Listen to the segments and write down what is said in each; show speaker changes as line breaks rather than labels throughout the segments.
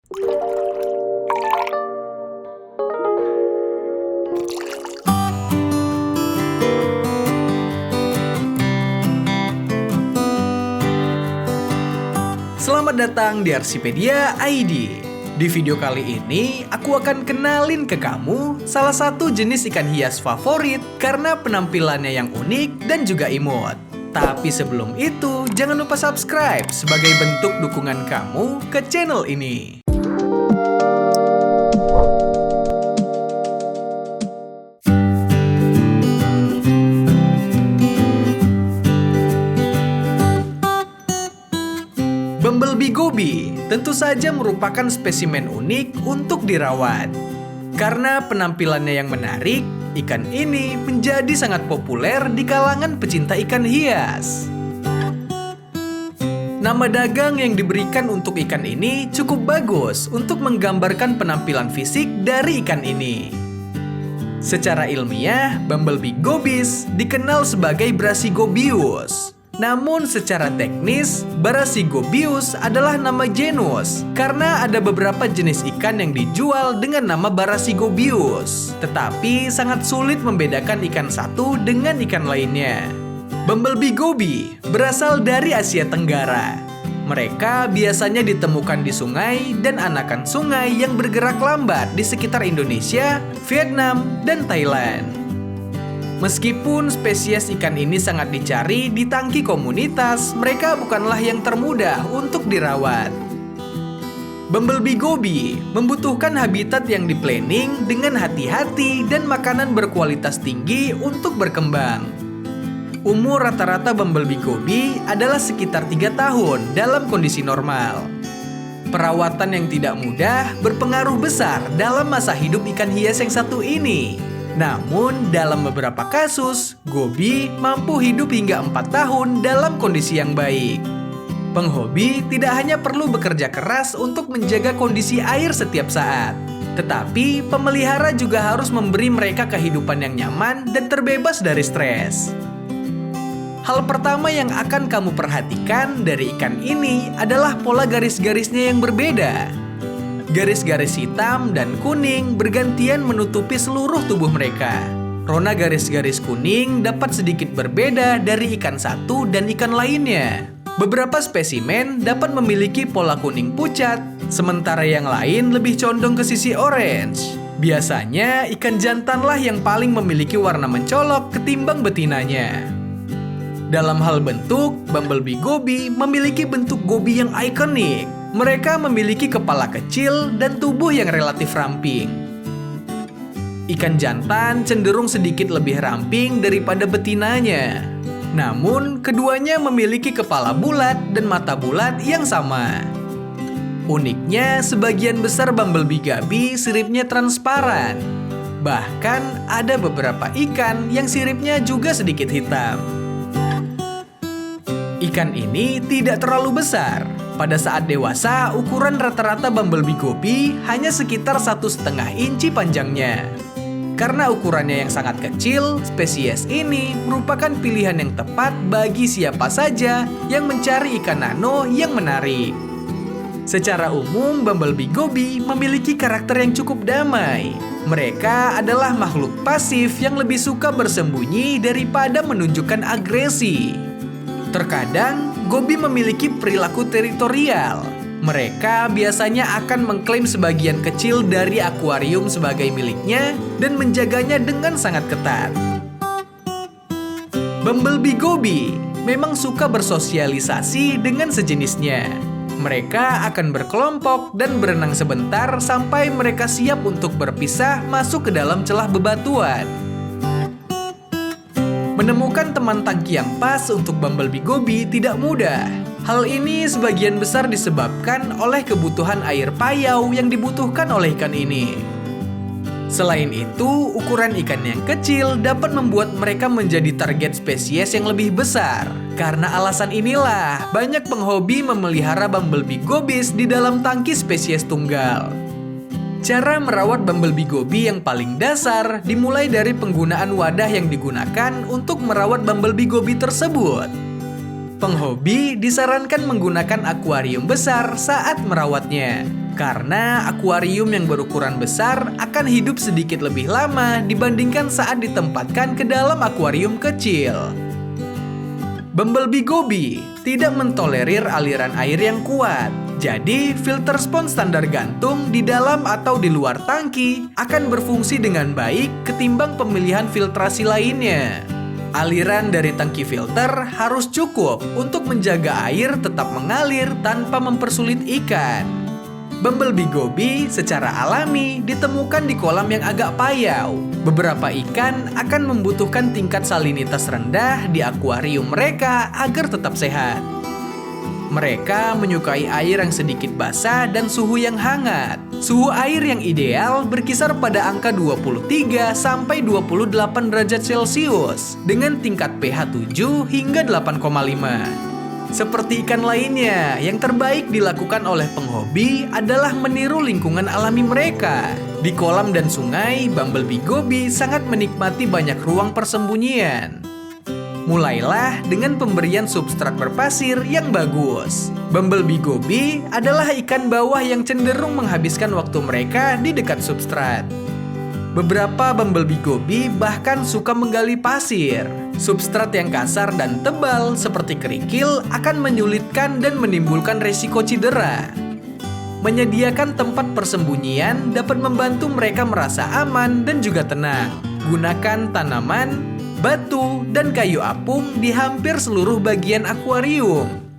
Selamat datang di Arsipedia ID. Di video kali ini, aku akan kenalin ke kamu salah satu jenis ikan hias favorit karena penampilannya yang unik dan juga imut. Tapi sebelum itu, jangan lupa subscribe sebagai bentuk dukungan kamu ke channel ini. Bumblebee goby tentu saja merupakan spesimen unik untuk dirawat. Karena penampilannya yang menarik, ikan ini menjadi sangat populer di kalangan pecinta ikan hias. Nama dagang yang diberikan untuk ikan ini cukup bagus untuk menggambarkan penampilan fisik dari ikan ini. Secara ilmiah, Bumblebee gobies dikenal sebagai Brasigobius. Namun secara teknis, Brasigobius adalah nama genus karena ada beberapa jenis ikan yang dijual dengan nama Brasigobius. Tetapi sangat sulit membedakan ikan satu dengan ikan lainnya. Bumblebee goby berasal dari Asia Tenggara. Mereka biasanya ditemukan di sungai dan anakan sungai yang bergerak lambat di sekitar Indonesia, Vietnam, dan Thailand. Meskipun spesies ikan ini sangat dicari di tangki komunitas, mereka bukanlah yang termudah untuk dirawat. Bumblebee goby membutuhkan habitat yang di-planning dengan hati-hati dan makanan berkualitas tinggi untuk berkembang. Umur rata-rata Bumblebee goby adalah sekitar 3 tahun dalam kondisi normal. Perawatan yang tidak mudah berpengaruh besar dalam masa hidup ikan hias yang satu ini. Namun, dalam beberapa kasus, goby mampu hidup hingga 4 tahun dalam kondisi yang baik. Penghobi tidak hanya perlu bekerja keras untuk menjaga kondisi air setiap saat, tetapi pemelihara juga harus memberi mereka kehidupan yang nyaman dan terbebas dari stres. Hal pertama yang akan kamu perhatikan dari ikan ini adalah pola garis-garisnya yang berbeda. Garis-garis hitam dan kuning bergantian menutupi seluruh tubuh mereka. Rona garis-garis kuning dapat sedikit berbeda dari ikan satu dan ikan lainnya. Beberapa spesimen dapat memiliki pola kuning pucat, sementara yang lain lebih condong ke sisi orange. Biasanya, ikan jantanlah yang paling memiliki warna mencolok ketimbang betinanya. Dalam hal bentuk, Bumblebee goby memiliki bentuk goby yang ikonik. Mereka memiliki kepala kecil dan tubuh yang relatif ramping. Ikan jantan cenderung sedikit lebih ramping daripada betinanya. Namun, keduanya memiliki kepala bulat dan mata bulat yang sama. Uniknya, sebagian besar Bumblebee goby siripnya transparan. Bahkan, ada beberapa ikan yang siripnya juga sedikit hitam. Ikan ini tidak terlalu besar. Pada saat dewasa, ukuran rata-rata Bumblebee goby hanya sekitar 1,5 inci panjangnya. Karena ukurannya yang sangat kecil, spesies ini merupakan pilihan yang tepat bagi siapa saja yang mencari ikan nano yang menarik. Secara umum, Bumblebee goby memiliki karakter yang cukup damai. Mereka adalah makhluk pasif yang lebih suka bersembunyi daripada menunjukkan agresi. Terkadang, goby memiliki perilaku teritorial. Mereka biasanya akan mengklaim sebagian kecil dari akuarium sebagai miliknya dan menjaganya dengan sangat ketat. Bumblebee goby memang suka bersosialisasi dengan sejenisnya. Mereka akan berkelompok dan berenang sebentar sampai mereka siap untuk berpisah masuk ke dalam celah bebatuan. Menemukan teman tangki yang pas untuk Bumblebee goby tidak mudah. Hal ini sebagian besar disebabkan oleh kebutuhan air payau yang dibutuhkan oleh ikan ini. Selain itu, ukuran ikan yang kecil dapat membuat mereka menjadi target spesies yang lebih besar. Karena alasan inilah, banyak penghobi memelihara Bumblebee gobies di dalam tangki spesies tunggal. Cara merawat Bumblebee goby yang paling dasar dimulai dari penggunaan wadah yang digunakan untuk merawat Bumblebee goby tersebut. Penghobi disarankan menggunakan akuarium besar saat merawatnya, Karena akuarium yang berukuran besar akan hidup sedikit lebih lama dibandingkan saat ditempatkan ke dalam akuarium kecil. Bumblebee Goby tidak mentolerir aliran air yang kuat. Jadi, filter spons standar gantung di dalam atau di luar tangki akan berfungsi dengan baik ketimbang pemilihan filtrasi lainnya. Aliran dari tangki filter harus cukup untuk menjaga air tetap mengalir tanpa mempersulit ikan. Bumblebee Goby secara alami ditemukan di kolam yang agak payau. Beberapa ikan akan membutuhkan tingkat salinitas rendah di akuarium mereka agar tetap sehat. Mereka menyukai air yang sedikit basah dan suhu yang hangat. Suhu air yang ideal berkisar pada angka 23 sampai 28 derajat Celcius dengan tingkat pH 7 hingga 8,5. Seperti ikan lainnya, yang terbaik dilakukan oleh penghobi adalah meniru lingkungan alami mereka. Di kolam dan sungai, Bumblebee Goby sangat menikmati banyak ruang persembunyian. Mulailah dengan pemberian substrat berpasir yang bagus. Bumblebee Goby adalah ikan bawah yang cenderung menghabiskan waktu mereka di dekat substrat. Beberapa Bumblebee Goby bahkan suka menggali pasir. Substrat yang kasar dan tebal seperti kerikil akan menyulitkan dan menimbulkan resiko cedera. Menyediakan tempat persembunyian dapat membantu mereka merasa aman dan juga tenang. Gunakan tanaman, batu, dan kayu apung di hampir seluruh bagian akuarium.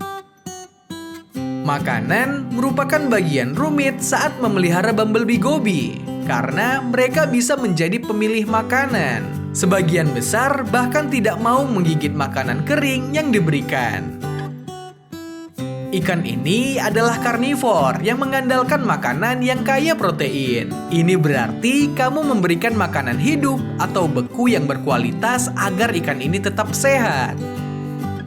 Makanan merupakan bagian rumit saat memelihara Bumblebee Goby, karena mereka bisa menjadi pemilih makanan. Sebagian besar bahkan tidak mau menggigit makanan kering yang diberikan. Ikan ini adalah karnivor yang mengandalkan makanan yang kaya protein. Ini berarti kamu memberikan makanan hidup atau beku yang berkualitas agar ikan ini tetap sehat.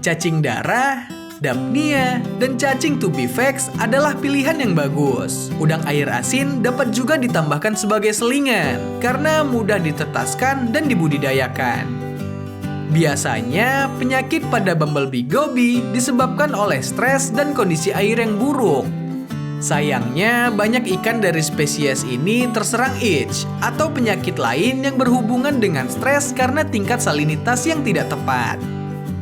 Cacing darah, Daphnia, dan cacing tubifex adalah pilihan yang bagus. Udang air asin dapat juga ditambahkan sebagai selingan karena mudah ditetaskan dan dibudidayakan. Biasanya, penyakit pada Bumblebee Goby disebabkan oleh stres dan kondisi air yang buruk. Sayangnya, banyak ikan dari spesies ini terserang itch atau penyakit lain yang berhubungan dengan stres karena tingkat salinitas yang tidak tepat.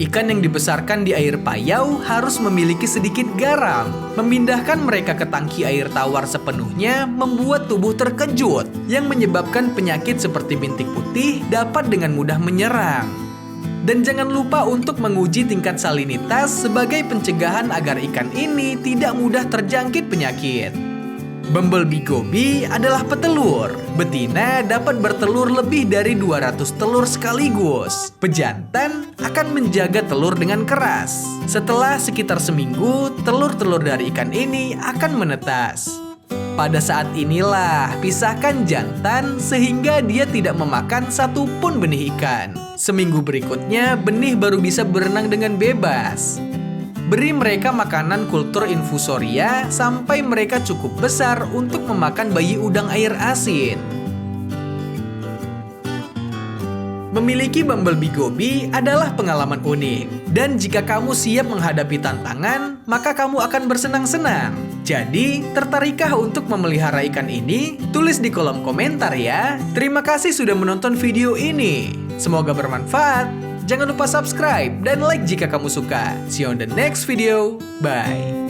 Ikan yang dibesarkan di air payau harus memiliki sedikit garam. Memindahkan mereka ke tangki air tawar sepenuhnya membuat tubuh terkejut, yang menyebabkan penyakit seperti bintik putih dapat dengan mudah menyerang. Dan jangan lupa untuk menguji tingkat salinitas sebagai pencegahan agar ikan ini tidak mudah terjangkit penyakit. Bumblebee Goby adalah petelur. Betina dapat bertelur lebih dari 200 telur sekaligus. Pejantan akan menjaga telur dengan keras. Setelah sekitar seminggu, telur-telur dari ikan ini akan menetas. Pada saat inilah, pisahkan jantan sehingga dia tidak memakan satupun benih ikan. Seminggu berikutnya, benih baru bisa berenang dengan bebas. Beri mereka makanan kultur infusoria sampai mereka cukup besar untuk memakan bayi udang air asin. Memiliki Bumblebee Goby adalah pengalaman unik. Dan jika kamu siap menghadapi tantangan, maka kamu akan bersenang-senang. Jadi, tertarikkah untuk memelihara ikan ini? Tulis di kolom komentar ya. Terima kasih sudah menonton video ini. Semoga bermanfaat. Jangan lupa subscribe dan like jika kamu suka. See you on the next video. Bye.